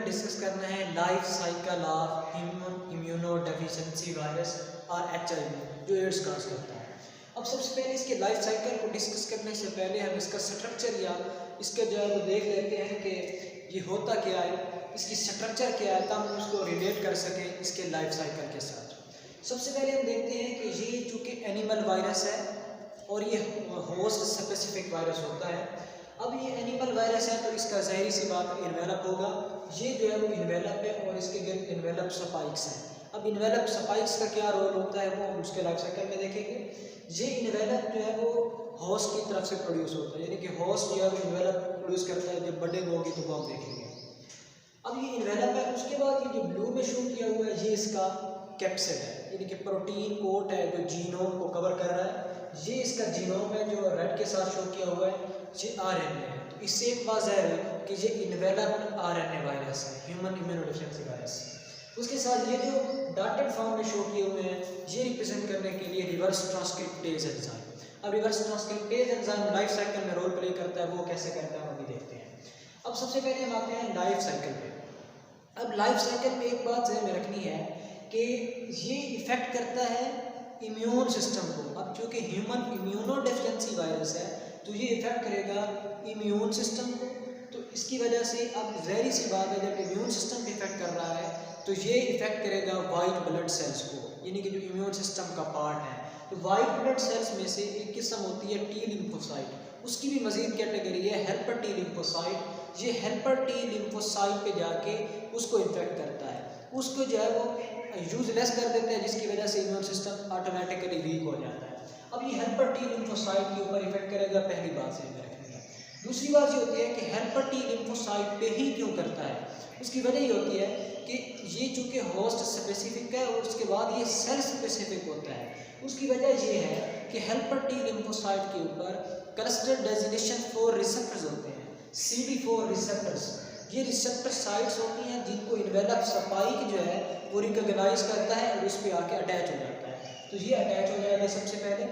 Discuss करना है life cycle of human immuno deficiency virus और HIV जो एड्स काज करता है। अब सबसे पहले इसके लाइफ साइकिल को डिस्कस करने से पहले हम इसका स्ट्रक्चर या इसके जो है वो देख लेते हैं कि ये होता क्या है, इसकी स्ट्रक्चर क्या है, तब हम उसको रिलेट कर सकें इसके लाइफ साइकिल के साथ। सबसे पहले हम देखते हैं कि ये चूँकि एनिमल वायरस है और ये होस्ट स्पेसिफिक वायरस होता है। अब ये एनिमल वायरस है तो इसका ज़ाहिर सी बात इन्वेलप होगा। ये जो है वो इन्वेलप है और इसके गिर्द इन्वेलप स्पाइक्स हैं। अब इन्वेलप स्पाइक्स का क्या रोल होता है वो हम उसके लाइफ साइकिल में देखेंगे। ये इन्वेलप जो है वो होस्ट की तरफ से प्रोड्यूस होता है, यानी कि होस्ट जो है वो इन्वेलप प्रोड्यूस करता है। जब बर्थडे होगी तो वो हम देखेंगे। अब ये इन्वेलप है, उसके बाद ये जो ब्लू में शो किया हुआ है ये इसका कैप्सिड है, यानी कि प्रोटीन कोट है जो जीनोम को कवर कर रहा है। ये इसका जीनोम है जो रेड के साथ शो किया हुआ है, ये RNA है। तो इससे एक बात ज़ाहिर है कि ये इन्वेलप्ड RNA वायरस है, ह्यूमन इम्यूनोडेफिशिएंसी वायरस। उसके साथ ये जो डॉटेड फॉर्म में शो किए हुए हैं ये रिप्रेजेंट करने के लिए रिवर्स ट्रांसक्रिप्टेज एंजाइम। अब reverse transcriptase enzyme life cycle में रोल प्ले करता है, वो कैसे करता है वो भी देखते हैं। अब सबसे पहले हम आते हैं लाइफ साइकिल पे। अब लाइफ साइकिल में एक बात ज़हन में रखनी है कि ये इफ़ेक्ट करता है इम्यून सिस्टम को। अब चूँकि ह्यूमन इम्यूनोडेफिशिएंसी वायरस है तो ये इफ़ेक्ट करेगा इम्यून सिस्टम को। तो इसकी वजह से अब ज़ाहिर सी बात है जब इम्यून सिस्टम पे इफ़ेक्ट कर रहा है तो ये इफ़ेक्ट करेगा वाइट ब्लड सेल्स को, यानी कि जो इम्यून सिस्टम का पार्ट है। तो वाइट ब्लड सेल्स में से एक किस्म होती है T लिम्फोसाइट, उसकी भी मज़ीद कैटेगरी है हेल्पर T लिम्फोसाइट। ये हेल्पर T लिम्फोसाइट पे जाके उसको इन्फेक्ट करता है, उसको जो है वो यूजलेस कर देते हैं, जिसकी वजह से इम्यून सिस्टम ऑटोमेटिकली वीक हो जाता है। अब ये हेल्पर T लिम्फोसाइट के ऊपर इफेक्ट करेगा, पहली बात से रखनी है। दूसरी बात ये होती है कि हेल्पर T लिम्फोसाइट पे ही क्यों करता है, उसकी वजह ये होती है कि ये चूँकि होस्ट स्पेसिफिक है और उसके बाद ये सेल स्पेसिफिक होता है। उसकी वजह ये है कि हेल्पर T लिम्फोसाइट के ऊपर क्लस्टर डेजिग्नेशन 4 रिसेप्टर्स होते हैं, CD4 रिसेप्टर्स। ये रिसेप्टर साइट्स होती हैं जिनको इन्वेलप स्पाइक जो है वो रिकॉग्नाइज करता है और उस पर आके अटैच हो जाता है। तो ये अटैच हो जाएगा सबसे पहले।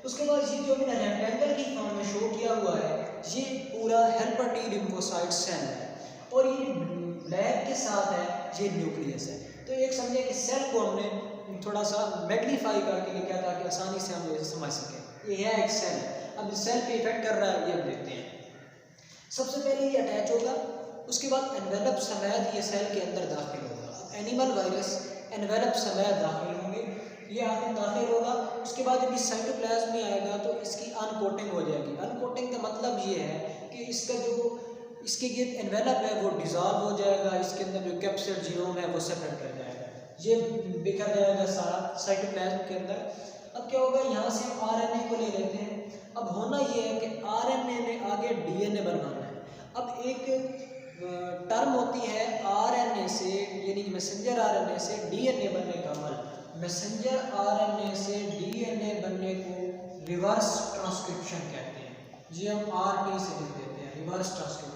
उसके बाद ये जो मैंने रेक्टेंगल की फॉर्म में शो किया हुआ है ये पूरा हेल्पर T लिम्फोसाइट सेल है और ये ब्लैक के साथ है ये न्यूक्लियस है। तो एक समझे कि सेल को हमने थोड़ा सा मैग्नीफाई करके लिखा ताकि आसानी से हम इसे समझ सकें। ये है एक सेल, अब सेल पे इफेक्ट कर रहा है ये देखते हैं। सबसे पहले ये अटैच होगा, उसके बाद एनवेलप समेत ये सेल के अंदर दाखिल होगा। एनिमल वायरस एनवेलप समेत दाखिल होंगे, ये आगे दाखिल होगा। उसके बाद जब इस साइटोप्लाज्म में आएगा तो इसकी अनकोटिंग हो जाएगी। अनकोटिंग का मतलब ये है कि इसका जो इसके गिर्द एनवेलप है वो डिज़ॉल्व हो जाएगा, इसके अंदर जो कैप्सिड जीनोम है वो सेपरेट कर जाएगा, ये बिखर जाएगा सारा साइटोप्लाज्म के अंदर। अब क्या होगा, यहाँ से हम RNA को ले लेते हैं। अब होना ये है कि RNA ने आगे DNA बनवाना है। अब एक टर्म होती है RNA से, यानी कि मैसेंजर RNA से DNA बनने का अमल। मैसेंजर RNA से DNA बनने को रिवर्स ट्रांसक्रिप्शन कहते हैं, ये हम RT से लिख देते हैं, रिवर्स ट्रांसक्रिप्शन।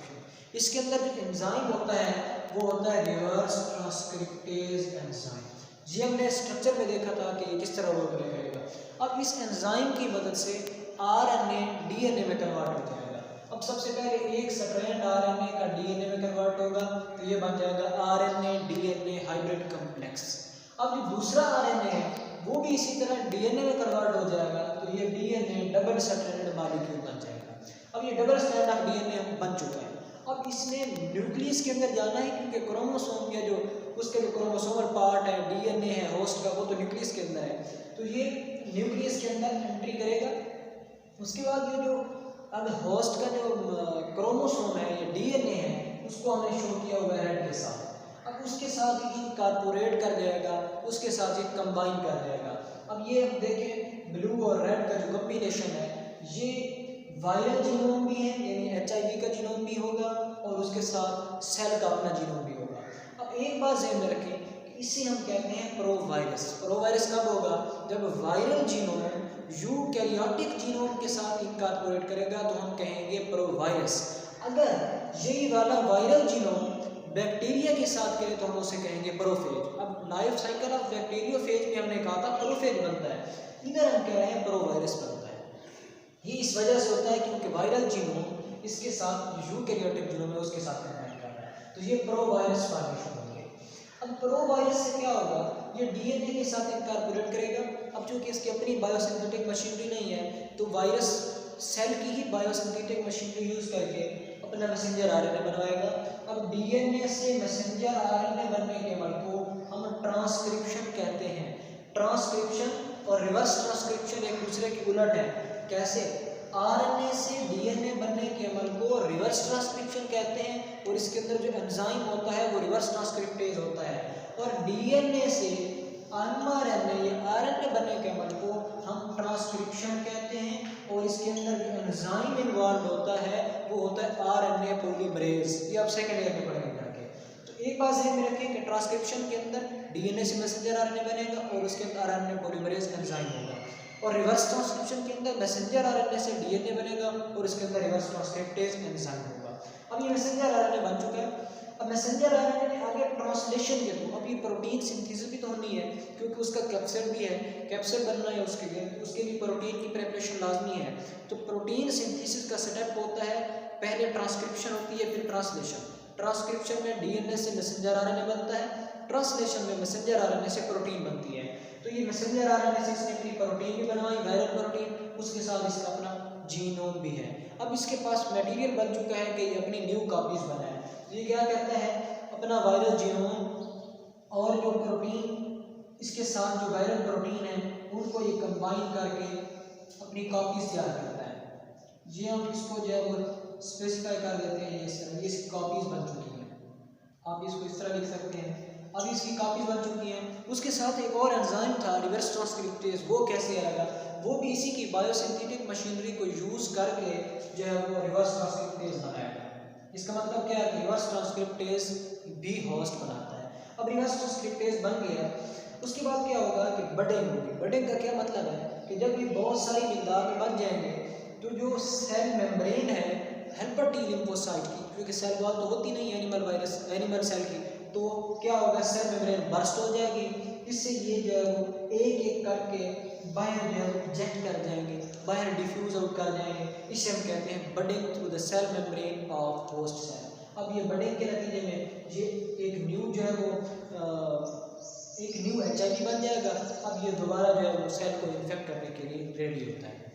इसके अंदर जो एंजाइम होता है वो होता है रिवर्स ट्रांसक्रिप्टेज एंजाइम। ये हमने स्ट्रक्चर में देखा था कि ये किस तरह रोल प्ले करेगा। अब इस एंजाइम की मदद से RNA DNA में कन्वर्ट हो जाएगा। अब सबसे पहले एक स्ट्रैंड RNA का DNA में कन्वर्ट होगा तो ये बन जाएगा RNA DNA हाइब्रिड कॉम्प्लेक्स। अब जो दूसरा RNA है वो भी इसी तरह DNA में कन्वर्ट हो जाएगा तो ये DNA डबल स्ट्रैंडेड मॉलिक्यूल बन जाएगा। अब ये डबल स्ट्रैंड ऑफ DNA बन चुका है। अब इसने न्यूक्लियस के अंदर जाना है क्योंकि क्रोमोसोम या जो उसके जो क्रोमोसोमल पार्ट है DNA है होस्ट का वो तो न्यूक्लियस के अंदर है, तो ये न्यूक्लियस के अंदर एंट्री करेगा। उसके बाद ये जो अब होस्ट का जो क्रोमोसोम है ये DNA है उसको हमने शो किया हुआ है रेड के साथ। अब उसके साथ ही इनकॉर्पोरेट कर जाएगा, उसके साथ ही कंबाइन कर जाएगा। अब ये हम देखें ब्लू और रेड का जो कॉम्बिनेशन है ये वायरल जीनोम भी है, यानी HIV का जीनोम भी होगा और उसके साथ सेल का अपना जीनोम भी होगा। अब एक बात ध्यान में रखें कि इसे हम कहते हैं प्रोवायरस। प्रोवायरस कब होगा, जब वायरल जीनोम यूकैरियोटिक जीनोम के साथ इनकॉर्पोरेट करेगा तो हम कहेंगे प्रोवायरस। अगर यही वाला वायरल जीनोम बैक्टीरिया के साथ करे तो हम उसे कहेंगे प्रोफेज। अब लाइफ साइकिल ऑफ बैक्टीरियोफेज में हमने कहा था प्रोफेज बनता है, इधर हम कह रहे हैं प्रोवायरस बनता है। ये इस वजह से होता है क्योंकि वायरल जीनोम इसके साथ यूकैरियोटिक जीनोम है उसके साथ कंबाइन कर रहा है। तो तो ये प्रो वायरस फॉर्मेशन होंगे। अब प्रो वायरस से क्या होगा, ये डीएनए के साथ इनकॉर्पोरेट करेगा। अब चूंकि इसकी अपनी बायोसिंथेटिक मशीनरी नहीं है, तो वायरस सेल की ही बायोसिंथेटिक मशीनरी यूज करके अपना मैसेंजर आरएनए बनवाएगा। अब डीएनए से मैसेंजर आरएनए बनने के अमल को हम ट्रांसक्रिप्शन कहते हैं। ट्रांसक्रिप्शन और रिवर्स ट्रांसक्रिप्शन एक दूसरे के उलट है। कैसे? आरएनए से डीएनए बनने के अमल को रिवर्स ट्रांसक्रिप्शन कहते हैं और इसके अंदर जो एंजाइम होता है वो रिवर्स ट्रांसक्रिप्टेज होता है। और डीएनए से एमआरएनए या आरएनए बनने के अमल को हम ट्रांसक्रिप्शन कहते हैं और इसके अंदर जो एंजाइम इन्वॉल्व होता है वो होता है आरएनए पॉलीमरेज। ये आप सेकंड ईयर में पढ़ेंगे जाके। तो एक बात ध्यान में रखिए कि ट्रांसक्रिप्शन के अंदर डीएनए से मैसेंजर आरएनए बनेगा और उसके अंदर आरएनए पॉलीमरेज एंजाइम होगा, और रिवर्स ट्रांसक्रिप्शन के अंदर मैसेंजर आरएनए से डीएनए बनेगा और इसके अंदर रिवर्स ट्रांसक्रिप्टेज एंजाइम होगा। अब ये मैसेंजर आरएनए बन चुका है। अब मैसेंजर आरएनए ने आगे ट्रांसलेशन के थ्रू, अब ये प्रोटीन सिंथेसिस भी तो होनी है क्योंकि उसका कैप्सिड भी है, कैप्सिड बनना है उसके लिए प्रोटीन की प्रिपरेशन लाजमी है। तो प्रोटीन सिंथेसिस का स्टेप होता है, पहले ट्रांसक्रिप्शन होती है, फिर ट्रांसलेशन। ट्रांसक्रिप्शन में डीएनए से मैसेंजर आरएनए बनता है, ट्रांसलेशन में मैसेंजर आरएनए से प्रोटीन बनती है। तो ये मैसेंजर आरएनए से इसने अपनी प्रोटीन भी बनवाई, वायरल प्रोटीन, उसके साथ इसका अपना जीनोम भी है। अब इसके पास मटेरियल बन चुका है कि ये अपनी न्यू कॉपीज बनाए। ये क्या कहता है, अपना वायरल जीनोम और जो प्रोटीन इसके साथ जो वायरल प्रोटीन है उनको ये कंबाइन करके अपनी कॉपीज तैयार करता है। जी हम इसको जो है वो स्पेसिफाई कर देते हैं, ये इसकी कॉपीज बन चुकी हैं। आप इसको इस तरह लिख सकते हैं। अब इसकी कॉपीज बन चुकी हैं। उसके साथ एक और एंजाइम था रिवर्स ट्रांसक्रिप्टेज, वो कैसे आएगा, वो भी इसी की बायोसिंथेटिक मशीनरी को यूज करके जो है वो रिवर्स ट्रांसक्रिप्टेज बनाएगा। इसका मतलब क्या है कि रिवर्स ट्रांसक्रिप्टेज भी होस्ट बनाता है। अब रिवर्स ट्रांसक्रिप्टेज बन गया, उसके बाद क्या होगा कि बडिंग होगी। बडिंग का क्या मतलब है कि जब ये बहुत सारी मिकदार में बन जाएंगे तो जो सेल मेम्ब्रेन है हेल्पर टी लिम्फोसाइट की, क्योंकि सेल वॉल तो होती नहीं एनिमल सेल की, तो क्या होगा, सेल मेम्ब्रेन बर्स्ट हो जाएगी। इससे ये जो है वो एक एक करके बाहर जो है इजेक्ट कर जाएंगे, बाहर डिफ्यूज आउट कर जाएंगे। इसे हम कहते हैं budding through the cell membrane of host cell. अब ये बडिंग के नतीजे में ये एक न्यू जो है वो एक न्यू HIV बन जाएगा। अब ये दोबारा जो है वो सेल को इन्फेक्ट करने के लिए रेडी होता है।